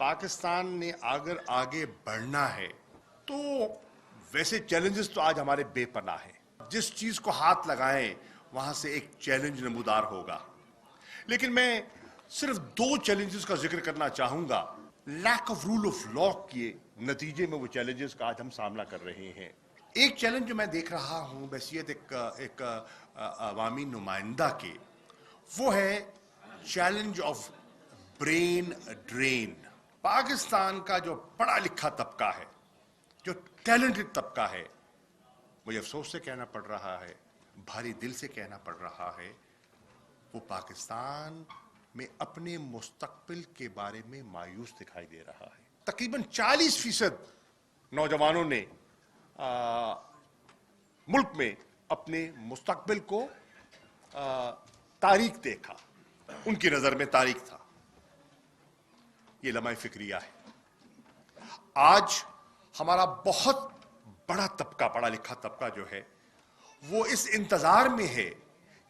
पाकिस्तान ने अगर आगे बढ़ना है तो वैसे चैलेंजेस तो आज हमारे बेपनाह हैं। जिस चीज को हाथ लगाएं वहां से एक चैलेंज नमूदार होगा, लेकिन मैं सिर्फ 2 चैलेंजेस का जिक्र करना चाहूंगा। Lack of rule of law के नतीजे में वो चैलेंजेस का आज हम सामना कर रहे हैं। एक चैलेंज जो मैं देख रहा हूं बहसियत एक अवामी नुमाइंदा के, वो है challenge of brain drain. Pakistan का जो पढ़ा लिखा तबका है, जो टैलेंटेड तबका है, मुझे अफसोस से कहना पड़ रहा है, भारी दिल से कहना पड़ रहा है, वो पाकिस्तान में अपने मुस्तकबिल के बारे में मायूस दिखाई दे रहा है। तकरीबन 40% नौजवानों ने मुल्क में अपने मुस्तकबिल को तारीख देखा, उनकी नजर में तारीख था। ये लम्हा फिक्रिया है। आज हमारा बहुत बड़ा तबका, पढ़ा लिखा तबका जो है, वो इस इंतजार में है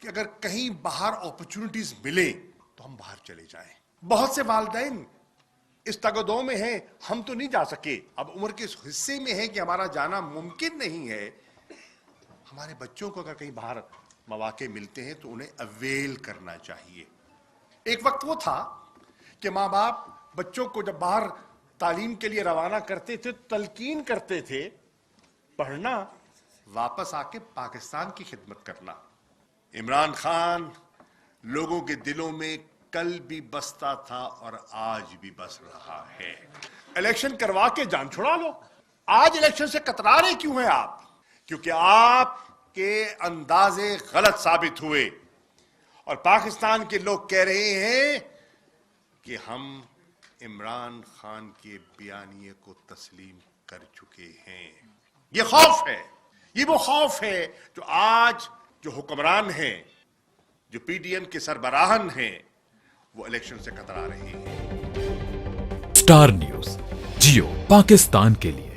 कि अगर कहीं बाहर अपॉर्चुनिटीज मिले तो हम बाहर चले जाएं। बहुत से वालिदैन इस तगदो में हैं, हम तो नहीं जा सके, अब उम्र के इस हिस्से में है कि हमारा जाना मुमकिन नहीं है। हमारे बच्चों को अगर कहीं बाहर मौके मिलते हैं तो उन्हें अवेल करना चाहिए। एक वक्त वो था कि माँ बाप बच्चों को जब बाहर तालीम के लिए रवाना करते थे, तलकीन करते थे, पढ़ना, वापस आके पाकिस्तान की खिदमत करना। इमरान खान लोगों के दिलों में कल भी बसता था और आज भी बस रहा है। इलेक्शन करवा के जान छुड़ा लो। आज इलेक्शन से कतरा रहे क्यों हैं आप? क्योंकि आपके अंदाजे गलत साबित हुए और पाकिस्तान के लोग कह रहे हैं कि हम इमरान खान के बयानिए को तस्लीम कर चुके हैं। ये खौफ है, ये वो खौफ है जो आज जो हुक्मरान हैं, जो पीडीएम के सरबराहन हैं, वो इलेक्शन से कतरा रहे हैं। स्टार न्यूज़, जियो पाकिस्तान के लिए।